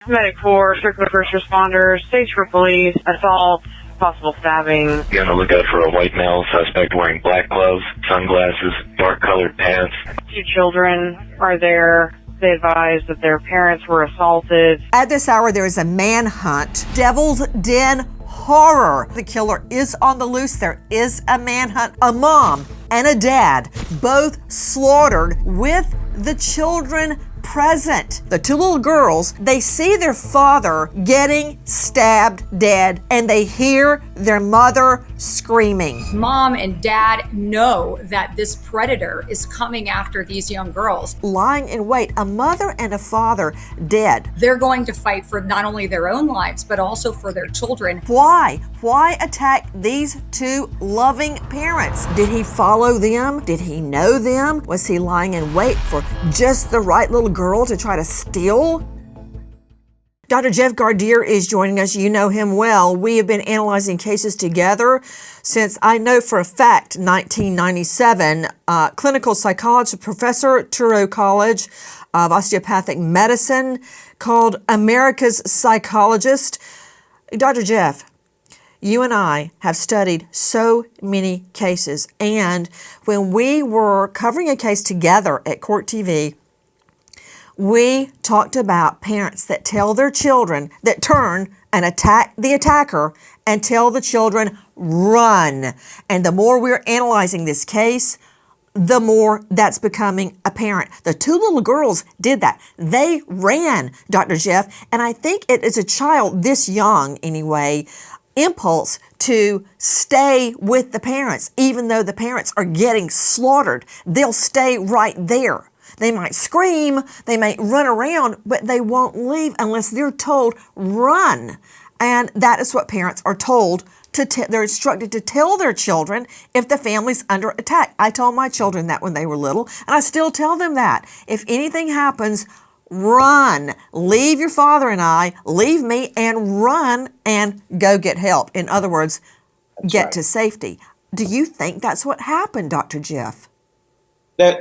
Medic 4, circular first responders, stage for police, assault, possible stabbing. Be on the lookout for a white male suspect wearing black gloves, sunglasses, dark-colored pants. 2 children are there. They advised that their parents were assaulted. At this hour, there is a manhunt. Devil's Den horror. The killer is on the loose. There is a manhunt. A mom and a dad, both slaughtered with the children present. The 2 little girls, they see their father getting stabbed dead, and they hear their mother screaming. Mom and dad know that this predator is coming after these young girls. Lying in wait, a mother and a father dead. They're going to fight for not only their own lives, but also for their children. Why? Why attack these 2 loving parents? Did he follow them? Did he know them? Was he lying in wait for just the right little girl to try to steal? Dr. Jeff Gardier is joining us. You know him well. We have been analyzing cases together since, I know for a fact, 1997. Clinical psychology professor, Touro College of Osteopathic Medicine, called America's Psychologist. Dr. Jeff, you and I have studied so many cases, and when we were covering a case together at Court TV, we talked about parents that tell their children, that turn and attack the attacker and tell the children, run. And the more we're analyzing this case, the more that's becoming apparent. The 2 little girls did that. They ran, Dr. Jeff, and I think it is a child this young, anyway, impulse to stay with the parents. Even though the parents are getting slaughtered, they'll stay right there. They might scream, they might run around, but they won't leave unless they're told, run. And that is what parents are told to they're instructed to tell their children if the family's under attack. I told my children that when they were little, and I still tell them that. If anything happens, run. Leave your father and I, leave me, and run and go get help. In other words, get to safety. Do you think that's what happened, Dr. Jeff?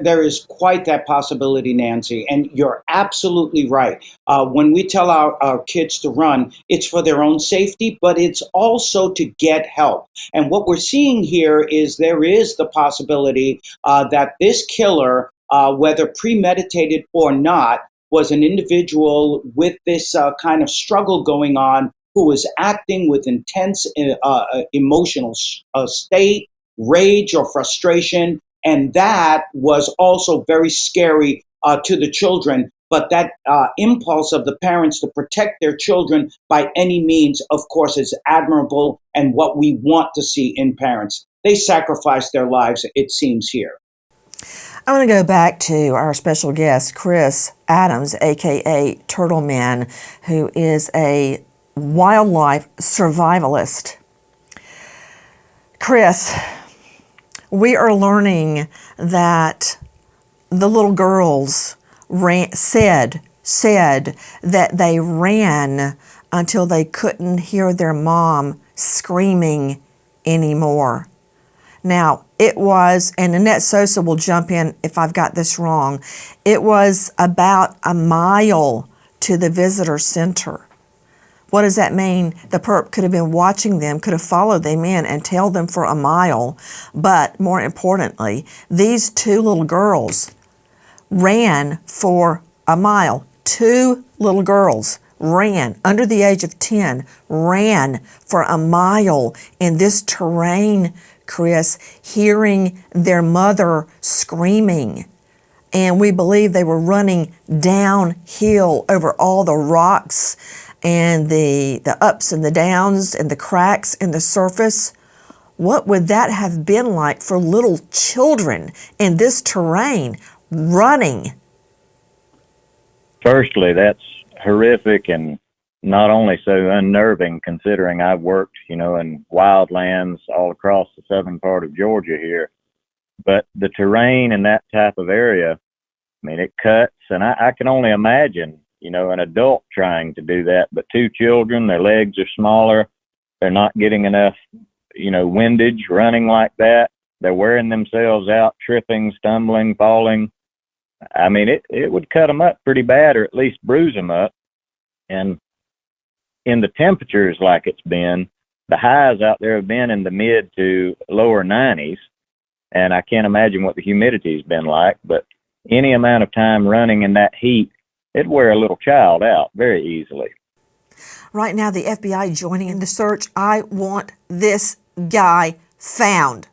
There is quite that possibility, Nancy, and you're absolutely right. When we tell our kids to run, it's for their own safety, but it's also to get help. And what we're seeing here is there is the possibility that this killer, whether premeditated or not, was an individual with this kind of struggle going on, who was acting with intense emotional state, rage or frustration. And that was also very scary to the children. But that impulse of the parents to protect their children by any means, of course, is admirable and what we want to see in parents. They sacrifice their lives, it seems, here. I want to go back to our special guest, Chris Adams, a.k.a. Turtle Man, who is a wildlife survivalist. Chris, we are learning that the little girls said that they ran until they couldn't hear their mom screaming anymore. Now, it was, and Annette Sosa will jump in if I've got this wrong, it was about a mile to the visitor center. What does that mean? The perp could have been watching them, could have followed them in and tailed them for a mile. But more importantly, these 2 little girls ran for a mile. 2 little girls ran, under the age of 10, ran for a mile in this terrain, Chris, hearing their mother screaming. And we believe they were running downhill over all the rocks and the ups and the downs and the cracks in the surface. What would that have been like for little children in this terrain running? Firstly, that's horrific and not only so unnerving, considering I've worked, in wildlands all across the southern part of Georgia here. But the terrain in that type of area, it cuts, and I can only imagine, an adult trying to do that. But 2 children, their legs are smaller. They're not getting enough, windage running like that. They're wearing themselves out, tripping, stumbling, falling. It would cut them up pretty bad, or at least bruise them up. And in the temperatures like it's been, the highs out there have been in the mid to lower 90s. And I can't imagine what the humidity's been like, but any amount of time running in that heat, it'd wear a little child out very easily. Right now, the FBI joining in the search. I want this guy found.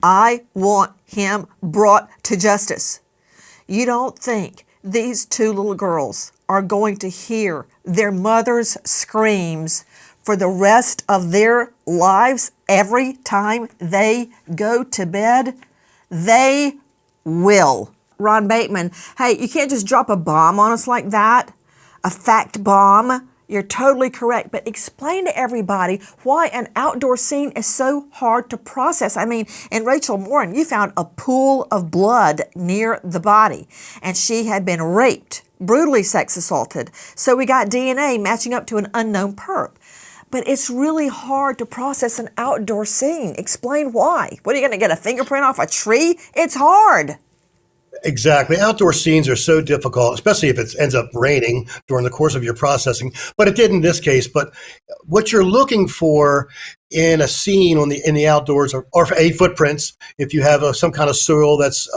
I want him brought to justice. You don't think these two little girls are going to hear their mother's screams for the rest of their lives every time they go to bed? They will. Ron Bateman, hey, you can't just drop a bomb on us like that, a fact bomb. You're totally correct, but explain to everybody why an outdoor scene is so hard to process. I mean, in Rachel Morin, you found a pool of blood near the body, and she had been raped, brutally sex assaulted. So we got DNA matching up to an unknown perp. But it's really hard to process an outdoor scene. Explain why. What, are you going to get a fingerprint off a tree? It's hard. Exactly. Outdoor scenes are so difficult, especially if it ends up raining during the course of your processing. But it did in this case. But what you're looking for in a scene in the outdoors are footprints. If you have some kind of soil that's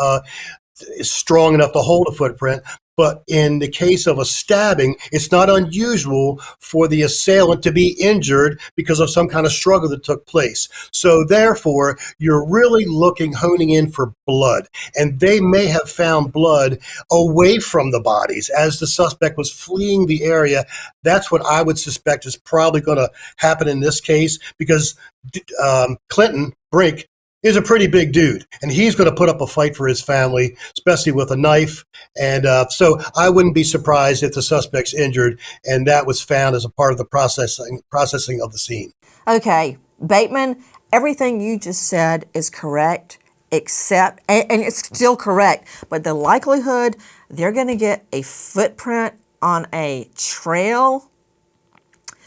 is strong enough to hold a footprint. But in the case of a stabbing, it's not unusual for the assailant to be injured because of some kind of struggle that took place. So therefore, you're really honing in for blood. And they may have found blood away from the bodies as the suspect was fleeing the area. That's what I would suspect is probably going to happen in this case, because Cristen Brink is a pretty big dude, and he's going to put up a fight for his family, especially with a knife. And so I wouldn't be surprised if the suspect's injured, and that was found as a part of the processing of the scene. Okay, Bateman, everything you just said is correct, except, and it's still correct, but the likelihood they're going to get a footprint on a trail,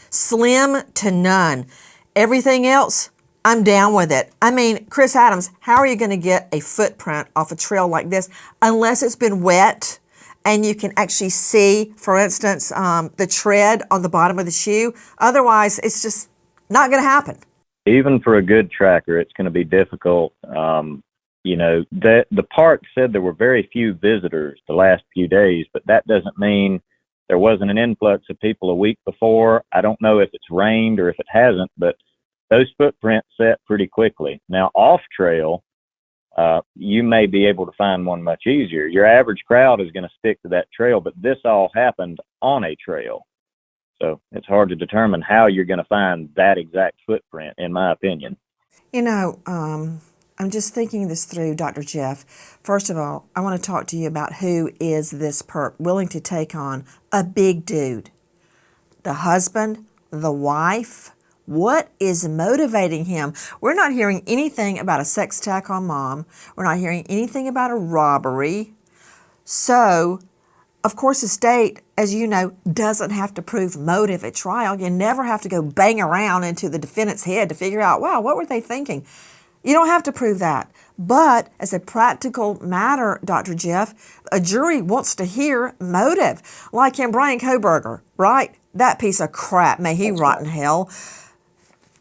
slim to none. Everything else, I'm down with it. I mean, Chris Adams, how are you going to get a footprint off a trail like this unless it's been wet and you can actually see, for instance, the tread on the bottom of the shoe? Otherwise, it's just not going to happen. Even for a good tracker, it's going to be difficult. The park said there were very few visitors the last few days, but that doesn't mean there wasn't an influx of people a week before. I don't know if it's rained or if it hasn't, but those footprints set pretty quickly. Now, off trail, you may be able to find one much easier. Your average crowd is going to stick to that trail, but this all happened on a trail. So it's hard to determine how you're going to find that exact footprint, in my opinion. I'm just thinking this through, Dr. Jeff. First of all, I want to talk to you about who is this perp willing to take on a big dude. The husband, the wife. What is motivating him? We're not hearing anything about a sex attack on mom. We're not hearing anything about a robbery. So, of course, the state, as you know, doesn't have to prove motive at trial. You never have to go bang around into the defendant's head to figure out, wow, what were they thinking? You don't have to prove that. But as a practical matter, Dr. Jeff, a jury wants to hear motive. Like in Brian Kohberger, right? That piece of crap, may he rot in hell.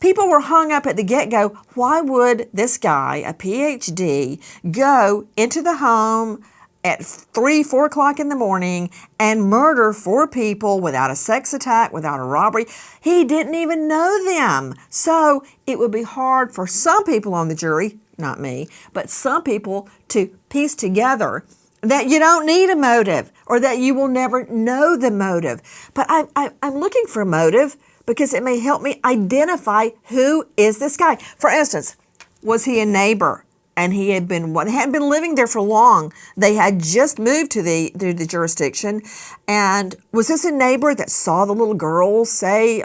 People were hung up at the get-go. Why would this guy, a PhD, go into the home at 3, 4 o'clock in the morning and murder 4 people without a sex attack, without a robbery? He didn't even know them. So it would be hard for some people on the jury, not me, but some people to piece together that you don't need a motive or that you will never know the motive. But I'm looking for motive because it may help me identify who is this guy. For instance, was he a neighbor? And they hadn't been living there for long. They had just moved to the jurisdiction. And was this a neighbor that saw the little girls, say,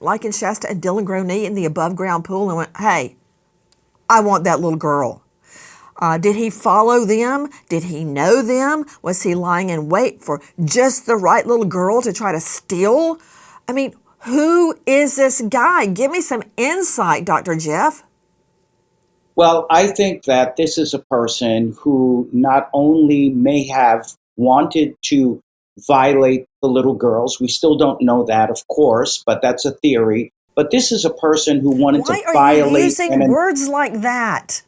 like in Shasta and Dillon Groney in the above ground pool and went, hey, I want that little girl? Did he follow them? Did he know them? Was he lying in wait for just the right little girl to try to steal? I mean, who is this guy? Give me some insight, Dr. Jeff. Well, I think that this is a person who not only may have wanted to violate the little girls. We still don't know that, of course, but that's a theory. But this is a person who wanted Why to are you violate. using words like that?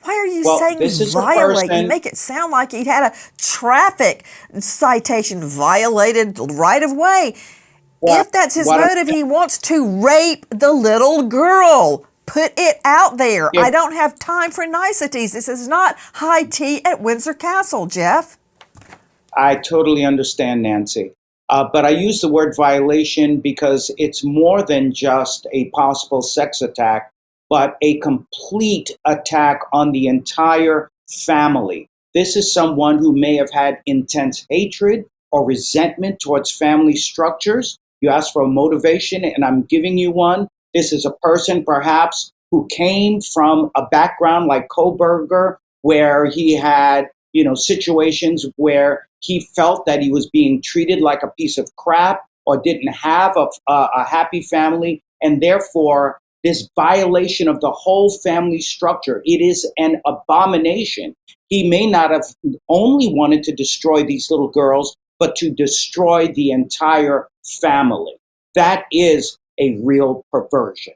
Why are you saying This is a violate? You person. make it sound like he'd had a traffic citation, violated right of way. If that's his motive, he wants to rape the little girl. Put it out there. I don't have time for niceties. This is not high tea at Windsor Castle, Jeff. I totally understand, Nancy. But I use the word violation because it's more than just a possible sex attack, but a complete attack on the entire family. This is someone who may have had intense hatred or resentment towards family structures. You asked for a motivation, and I'm giving you one. This is a person perhaps who came from a background like Koberger, where he had, situations where he felt that he was being treated like a piece of crap or didn't have a happy family, and therefore this violation of the whole family structure, it is an abomination. He may not have only wanted to destroy these little girls, but to destroy the entire family. That is a real perversion.